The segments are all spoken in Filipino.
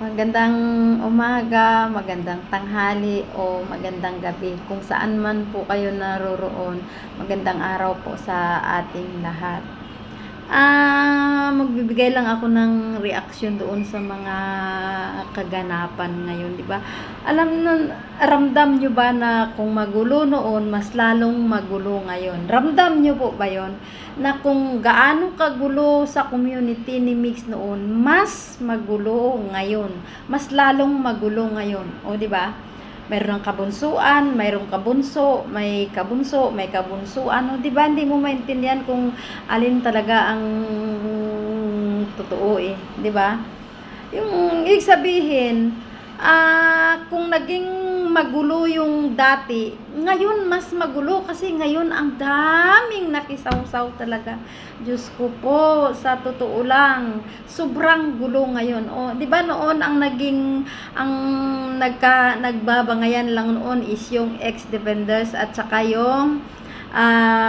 Magandang umaga, magandang tanghali o magandang gabi. Kung saan man po kayo naroroon, magandang araw po sa ating lahat. Magbibigay lang ako ng reaksyon doon sa mga kaganapan ngayon, di ba? Ramdam nyo ba na kung magulo noon, mas lalong magulo ngayon? Ramdam nyo po ba yon? Na kung gaano kagulo sa community ni Mix noon, mas magulo ngayon. Mas lalong magulo ngayon. O, di ba? Mayroong kabunsuan, mayroong kabunso, may kabunso, may kabunsuan. O, di ba? Hindi mo maintindihan kung alin talaga ang totoo eh. Di ba? Yung ibig sabihin, kung naging magulo yung dati, ngayon mas magulo kasi ngayon ang daming nakisawsaw talaga. Diyos ko po, sa totoo lang, sobrang gulo ngayon. O, di ba noon ang nagbabangayan lang noon is yung ex-defenders at saka yung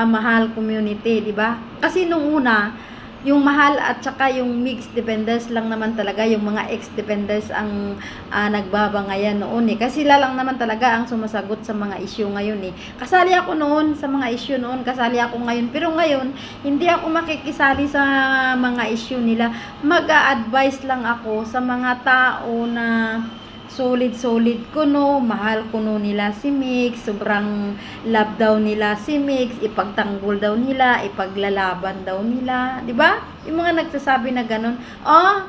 mahal community, di ba? Kasi nung una, yung mahal at saka yung mixed defenders lang naman talaga, yung mga ex-defenders ang nagbabangayan noon eh. Kasi sila lang naman talaga ang sumasagot sa mga issue ngayon eh. Kasali ako noon sa mga issue noon, kasali ako ngayon. Pero ngayon, hindi ako makikisali sa mga issue nila. Mag-a-advise lang ako sa mga tao na solid ko no, mahal ko no nila si Mix, sobrang love daw nila si Mix, ipagtanggol daw nila, ipaglalaban daw nila, di ba? Yung mga nagsasabi na ganun. Oh,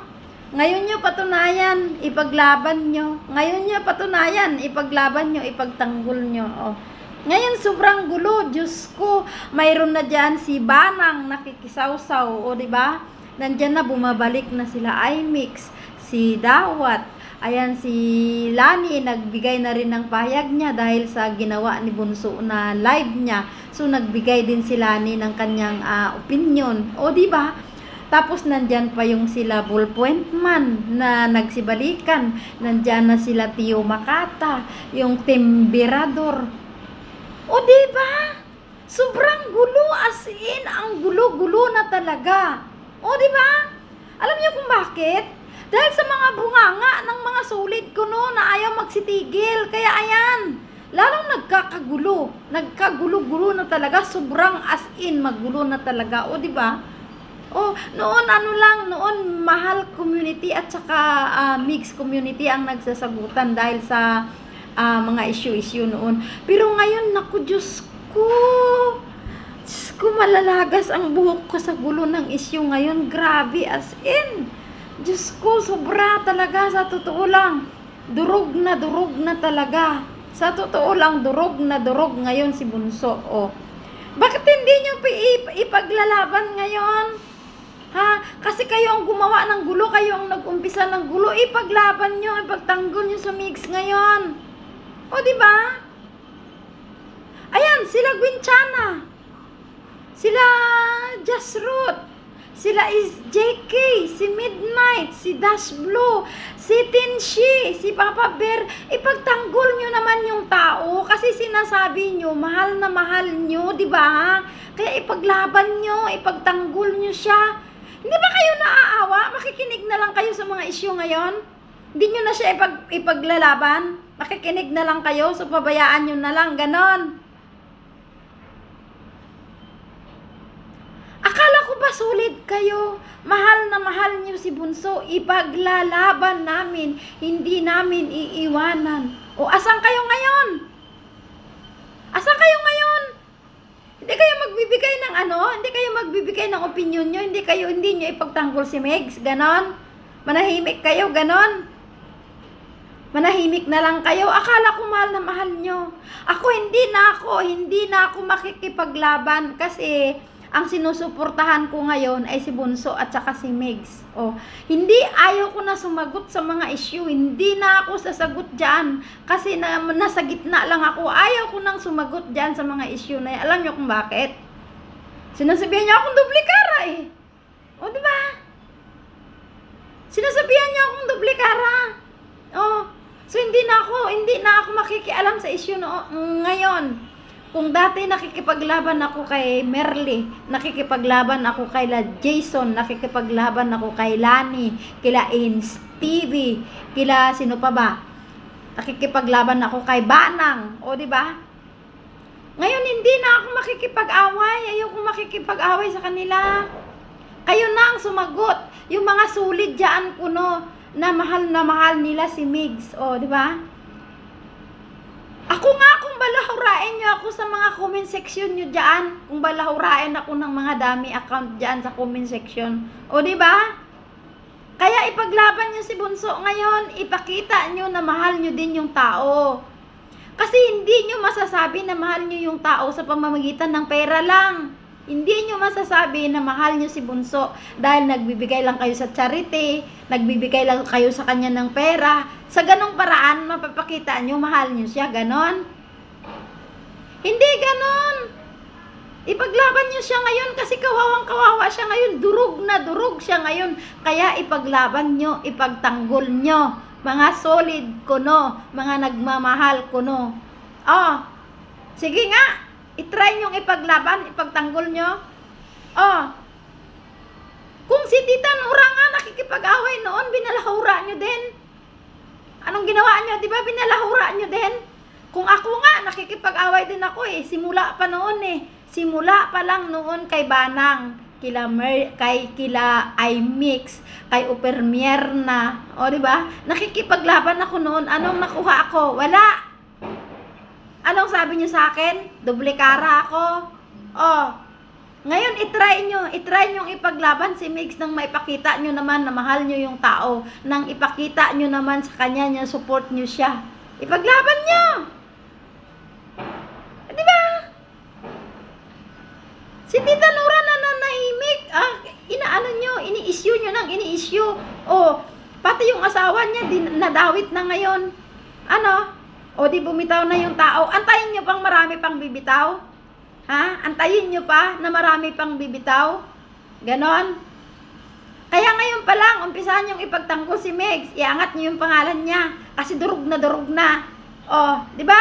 ngayon nyo patunayan, ipaglaban nyo. Ngayon nyo patunayan, ipaglaban nyo, ipagtanggol nyo. Oh. Ngayon sobrang gulo, Diyos ko. Mayroon na diyan si Banang nakikisawsaw, o di ba? Nandiyan na bumabalik na sila iMix, si Dawat. Ayan, si Lani, nagbigay na rin ng pahayag niya dahil sa ginawa ni Bunso na live niya. So, nagbigay din si Lani ng kanyang opinion. O, di ba? Tapos, nandyan pa yung sila Ballpoint Man na nagsibalikan. Nandyan na sila Tio Makata, yung Timberador. O, di ba? Sobrang gulo, as in, ang gulo-gulo na talaga. O, di ba? Alam niyo kung bakit? Dahil sa mga bunganga ng mga solid ko no, na ayaw magsitigil. Kaya ayan, lalong nagkakagulo. Nagkagulo-gulo na talaga. Sobrang as in, magulo na talaga. O, di ba? O, noon noon mahal community at saka mixed community ang nagsasagutan dahil sa mga issue noon. Pero ngayon, naku, Diyos ko, malalagas ang buhok ko sa gulo ng issue ngayon. Grabe, as in. Diyos ko, sobra talaga, sa totoo lang. Durog na talaga. Sa totoo lang, durog ngayon si Bunso. Oh. Bakit hindi nyo ipaglalaban ngayon? Ha? Kasi kayo ang gumawa ng gulo, kayo ang nag-umpisa ng gulo. Ipaglaban nyo, ipagtanggol nyo sa Mix ngayon. O, diba? Ayan, sila Gwinchana. Sila Jasroot. Sila is JK, si Midnight, si Dash Blue, si Tinshi, si Papa Bear. Ipagtanggol nyo naman yung tao kasi sinasabi nyo, mahal na mahal nyo, di ba? Kaya ipaglaban nyo, ipagtanggol nyo siya. Hindi ba kayo naaawa? Makikinig na lang kayo sa mga issue ngayon? Hindi nyo na siya ipaglalaban? Makikinig na lang kayo, so pabayaan nyo na lang, ganon. Akala ko ba solid kayo? Mahal na mahal niyo si Bunso. Ipaglalaban namin. Hindi namin iiwanan. O, asan kayo ngayon? Asan kayo ngayon? Hindi kayo magbibigay ng Hindi kayo magbibigay ng opinion nyo? Hindi nyo ipagtanggol si Megs? Ganon? Manahimik kayo? Ganon? Manahimik na lang kayo? Akala ko mahal na mahal nyo. Ako, hindi na ako makikipaglaban kasi ang sinusuportahan ko ngayon ay si Bunso at saka si Megs. Oh, hindi, ayaw ko na sumagot sa mga issue. Hindi na ako sasagot dyan. Kasi nasa gitna lang ako. Ayaw ko nang sumagot dyan sa mga issue na yan. Alam nyo kung bakit? Sinasabihan niya akong duplikara eh. O, diba? Sinasabihan niya akong duplikara. Oh, so hindi na ako makikialam sa issue ngayon. Kung dati nakikipaglaban ako kay Merly, nakikipaglaban ako kay la Jason, nakikipaglaban ako kay Lani, kila Stevie, kila sino pa ba? Nakikipaglaban ako kay Banang, o di ba? Ngayon hindi na ako makikipag-away, ayoko makikipag-away sa kanila. Kayo na ang sumagot, yung mga sulit diyan kuno na mahal nila si Migs, o di ba? Ako nga, kung balahurain nyo ako sa mga comment section nyo dyan, kung balahurain ako ng mga dami account dyan sa comment section, o di ba? Kaya ipaglaban nyo si Bunso ngayon, ipakita nyo na mahal nyo din yung tao. Kasi hindi nyo masasabi na mahal nyo yung tao sa pamamagitan ng pera lang. Hindi nyo masasabi na mahal nyo si Bunso dahil nagbibigay lang kayo sa charity, nagbibigay lang kayo sa kanya ng pera. Sa ganong paraan, mapapakita nyo mahal nyo siya, ganon. Hindi ganon. Ipaglaban nyo siya ngayon kasi kawawang-kawawa siya ngayon. Durug na durug siya ngayon. Kaya ipaglaban nyo, ipagtanggol nyo. Mga solid kuno, mga nagmamahal kuno. Oh, sige nga. I-try nyong ipaglaban, ipagtanggol nyo. Oh, kung si Tita Nora nga nakikipag-away noon, binalahura nyo din. Anong ginawa nyo? Di ba binalahura nyo din? Kung ako nga, nakikipag-away din ako eh. Simula pa noon eh. Simula pa lang noon kay Banang, kila iMix, kay Upermierna. O di ba? Nakikipaglaban ako noon. Anong nakuha ako? Wala. Anong sabi niyo sa akin? Doble kara ako. Oh. Ngayon i-try nyo ipaglaban si Migs nang maipakita nyo naman na mahal nyo yung tao, nang ipakita nyo naman sa kanya na support nyo siya. Ipaglaban nyo. Di ba? Si Tita Nora na nanahimik, ini-issue nyo nang ini-issue. Oh, pati yung asawa niya nadawit na ngayon. Ano? O di bumitaw na yung tao. Antayin nyo pang marami pang bibitaw? Ha? Antayin nyo pa na marami pang bibitaw? Ganon? Kaya ngayon pa lang, umpisahan yung ipagtanggol si Migs. Iangat nyo yung pangalan niya. Kasi durug na durug na. O, di ba?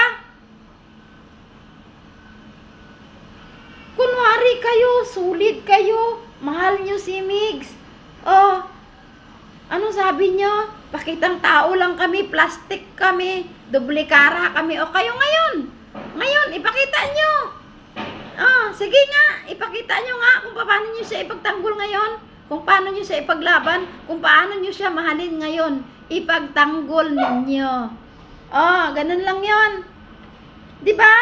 Kunwari kayo, sulit kayo. Mahal nyo si Migs. O, ano sabi nyo? Pakitang tao lang kami, plastic kami, doble kara kami. O kayo ngayon, ipakita nyo. Sige nga, ipakita nyo nga kung paano nyo siya ipagtanggol ngayon, kung paano nyo siya ipaglaban, kung paano nyo siya mahalin ngayon. Ipagtanggol ninyo. Ganun lang yon. Diba,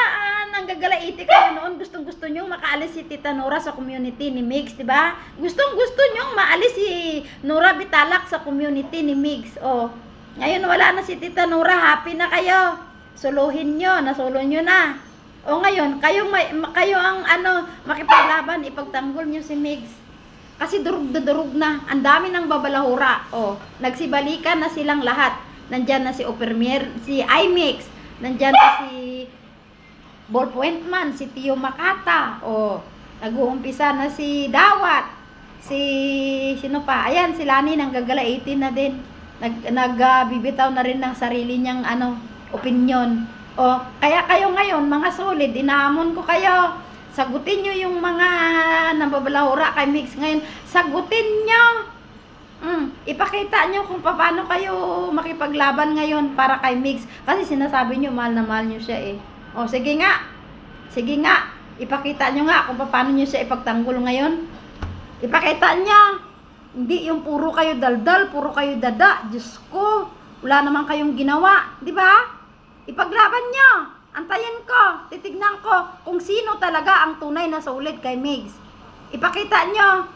nanggagalaiti kayo noon, gustong-gusto nyo makaalis si Tita Nora sa community ni Migs, diba? Gustong-gusto nyo maalis si Nora Bitalak sa community ni Migs. Ngayon wala na si Tita Nora, happy na kayo. Suluhin nyo, nasolo nyo na. Ngayon, kayo ang makipaglaban, ipagtanggol nyo si Migs. Kasi durug na, ang dami ng babalahura. Nagsibalikan na silang lahat. Nandyan na si Opermier, si iMix, nandyan na si Ballpoint Man, si Tio Makata, nag-uumpisa na si Dawat, sino pa? Ayan, si Lani nanggagalaiti na din. Nagbibitaw na rin ng sarili niyang opinion. Kaya kayo ngayon, mga solid, inahamon ko kayo. Sagutin nyo yung mga nababalahura kay Migs ngayon. Sagutin nyo. Ipakita nyo kung paano kayo makipaglaban ngayon para kay Migs. Kasi sinasabi nyo, mahal na mahal nyo siya eh. Sige nga. Ipakita nyo nga kung paano nyo siya ipagtanggol ngayon. Ipakita nyo. Hindi yung puro kayo daldal, puro kayo dada. Diyos ko, wala naman kayong ginawa. Di ba? Ipaglaban nyo. Antayin ko, titignan ko kung sino talaga ang tunay na sulit kay Migs. Ipakita nyo.